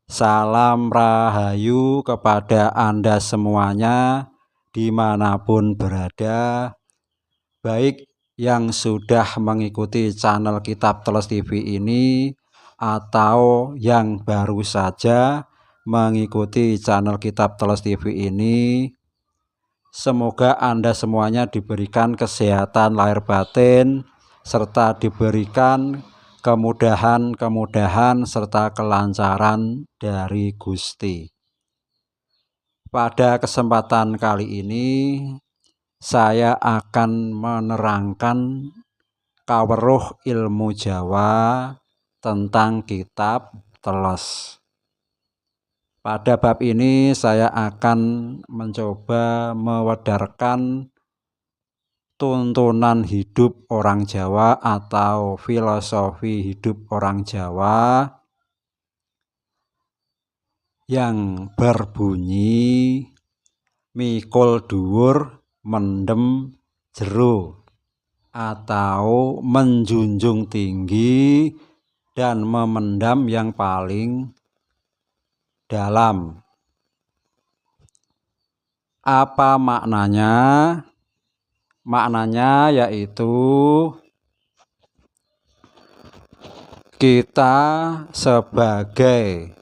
Salam rahayu kepada Anda semuanya dimanapun berada, baik yang sudah mengikuti channel Kitab Teles TV ini atau yang baru saja mengikuti channel Kitab Teles TV ini. Semoga Anda semuanya diberikan kesehatan lahir batin serta diberikan kemudahan serta kelancaran dari Gusti. Pada kesempatan kali ini saya akan menerangkan kaweruh ilmu Jawa tentang kitab Teles. Pada bab ini saya akan mencoba mewedarkan tuntunan hidup orang Jawa atau filosofi hidup orang Jawa yang berbunyi mikul dhuwur mendem jero atau menjunjung tinggi dan memendam yang paling dalam. Apa maknanya? Maknanya yaitu kita sebagai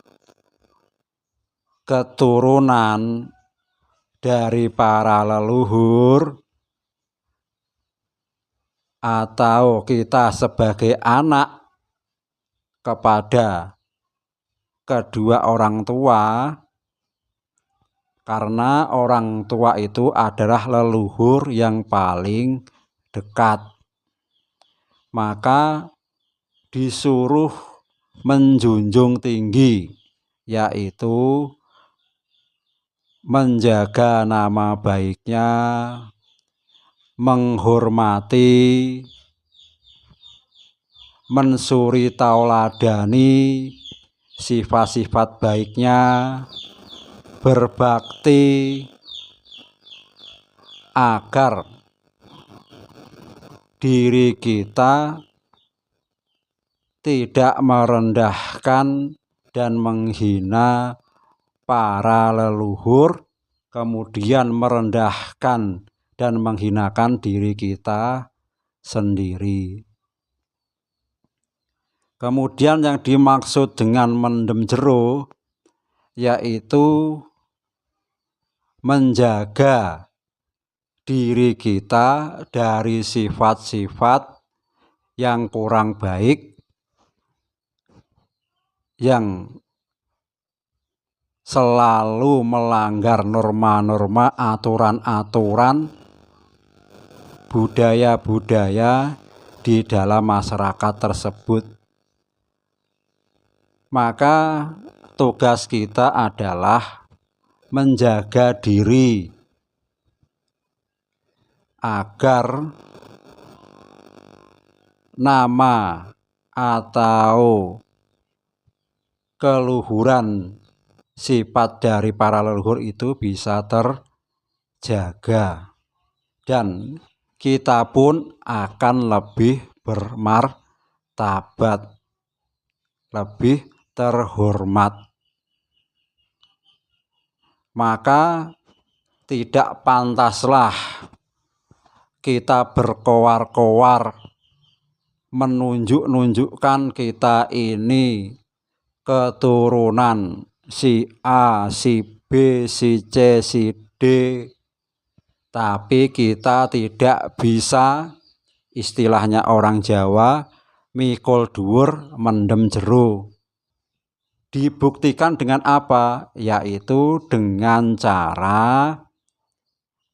keturunan dari para leluhur atau kita sebagai anak kepada kedua orang tua, karena orang tua itu adalah leluhur yang paling dekat, maka disuruh menjunjung tinggi, yaitu menjaga nama baiknya, menghormati, mensuri tauladani sifat-sifat baiknya, berbakti agar diri kita tidak merendahkan dan menghina para leluhur, kemudian merendahkan dan menghinakan diri kita sendiri. Kemudian yang dimaksud dengan mendem jero yaitu menjaga diri kita dari sifat-sifat yang kurang baik, yang selalu melanggar norma-norma, aturan-aturan, budaya-budaya di dalam masyarakat tersebut. Maka tugas kita adalah menjaga diri agar nama atau keluhuran sifat dari para leluhur itu bisa terjaga dan kita pun akan lebih bermartabat, lebih terhormat. Maka tidak pantaslah kita berkoar-koar menunjukkan kita ini keturunan si A, si B, si C, si D, tapi kita tidak bisa, istilahnya orang Jawa, mikul dhuwur mendem jero. Dibuktikan dengan apa? Yaitu dengan cara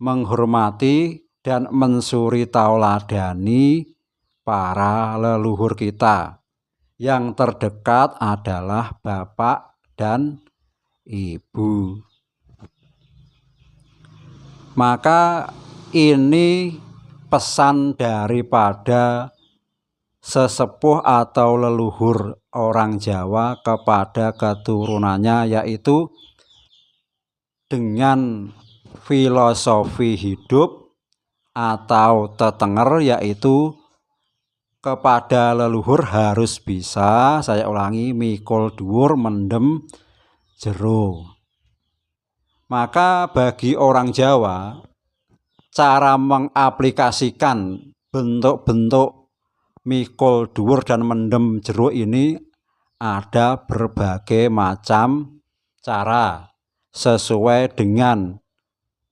menghormati dan mensuri tauladani para leluhur kita. Yang terdekat adalah bapak dan ibu. Maka ini pesan daripada sesepuh atau leluhur orang Jawa kepada keturunannya, yaitu dengan filosofi hidup atau tetenger, yaitu kepada leluhur harus bisa, saya ulangi, mikul dhuwur mendem jero. Maka bagi orang Jawa, cara mengaplikasikan bentuk-bentuk mikul dhuwur dan mendem jero ini ada berbagai macam cara sesuai dengan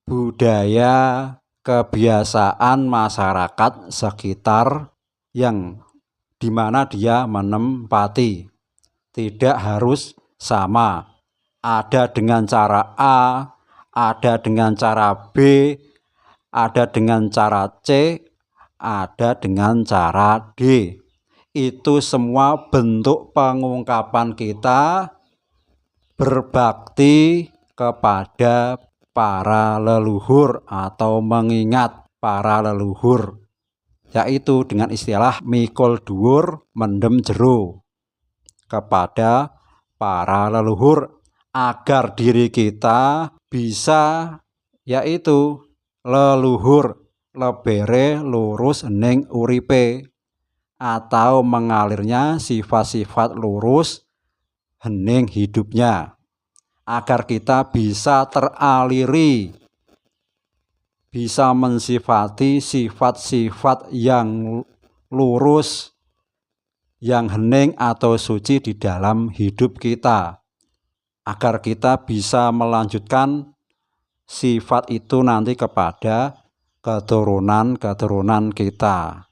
budaya kebiasaan masyarakat sekitar yang dimana dia menempati. Tidak harus sama. Ada dengan cara A, ada dengan cara B, ada dengan cara C, ada dengan cara D. Itu semua bentuk pengungkapan kita berbakti kepada para leluhur atau mengingat para leluhur, yaitu dengan istilah mikul dhuwur mendem jero kepada para leluhur, agar diri kita bisa, yaitu leluhur lebere lurus ning uripe, atau mengalirnya sifat-sifat lurus hening hidupnya, agar kita bisa teraliri, bisa mensifati sifat-sifat yang lurus, yang hening atau suci di dalam hidup kita, agar kita bisa melanjutkan sifat itu nanti kepada keturunan-keturunan kita.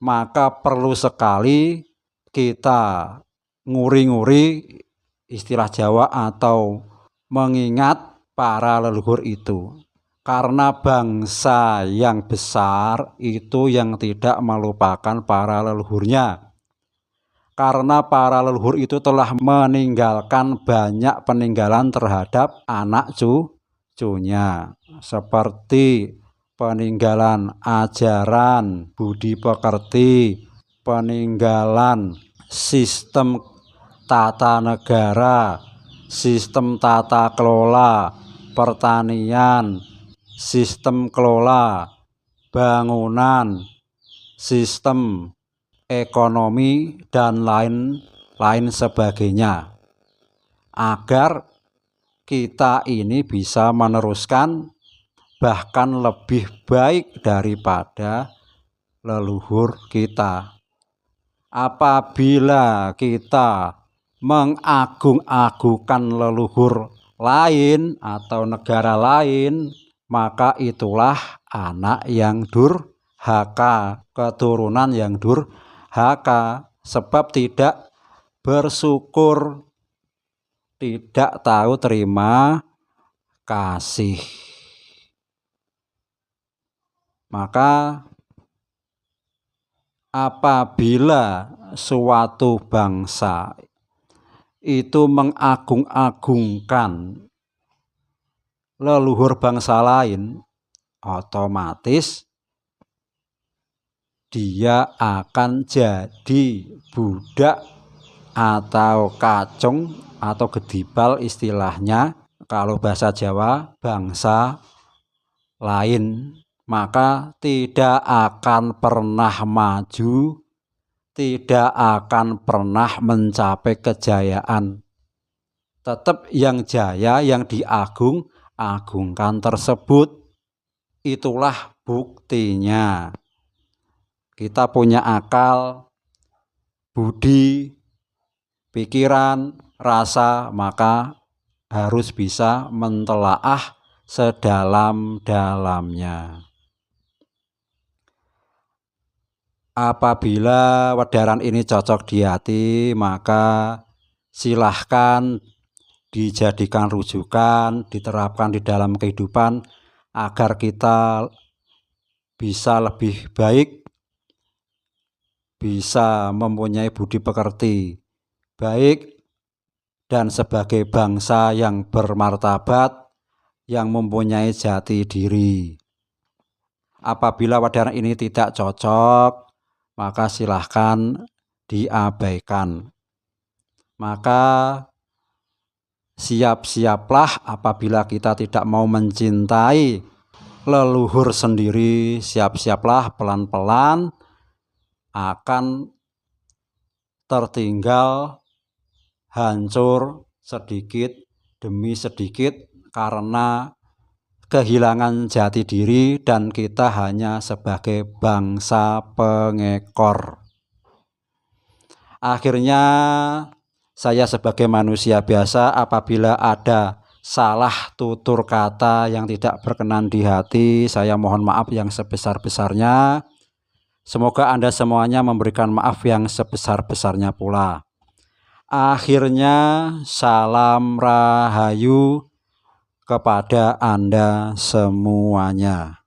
Maka perlu sekali kita nguri-nguri, istilah Jawa, atau mengingat para leluhur itu, karena bangsa yang besar itu yang tidak melupakan para leluhurnya. Karena para leluhur itu telah meninggalkan banyak peninggalan terhadap anak cucunya, seperti peninggalan ajaran budi pekerti, peninggalan sistem tata negara, sistem tata kelola pertanian, sistem kelola bangunan, sistem ekonomi, dan lain sebagainya, agar kita ini bisa meneruskan bahkan lebih baik daripada leluhur kita. Apabila kita mengagung-agungkan leluhur lain atau negara lain, maka itulah anak yang durhaka, keturunan yang durhaka, sebab tidak bersyukur, tidak tahu terima kasih. Maka apabila suatu bangsa itu mengagung-agungkan leluhur bangsa lain, otomatis dia akan jadi budak atau kacung atau gedibal, istilahnya kalau bahasa Jawa, bangsa lain. Maka tidak akan pernah maju, tidak akan pernah mencapai kejayaan. Tetap yang jaya, yang diagung-agungkan tersebut, itulah buktinya. Kita punya akal, budi, pikiran, rasa, maka harus bisa mentelaah sedalam-dalamnya. Apabila wedaran ini cocok di hati, maka silahkan dijadikan rujukan, diterapkan di dalam kehidupan, agar kita bisa lebih baik, bisa mempunyai budi pekerti baik, dan sebagai bangsa yang bermartabat, yang mempunyai jati diri. Apabila wedaran ini tidak cocok, maka silahkan diabaikan. Maka siap-siaplah apabila kita tidak mau mencintai leluhur sendiri, siap-siaplah pelan-pelan akan tertinggal, hancur sedikit demi sedikit karena kehilangan jati diri dan kita hanya sebagai bangsa pengekor. Akhirnya saya sebagai manusia biasa apabila ada salah tutur kata yang tidak berkenan di hati, saya mohon maaf yang sebesar-besarnya. Semoga Anda semuanya memberikan maaf yang sebesar-besarnya pula. Akhirnya salam rahayu kepada Anda semuanya.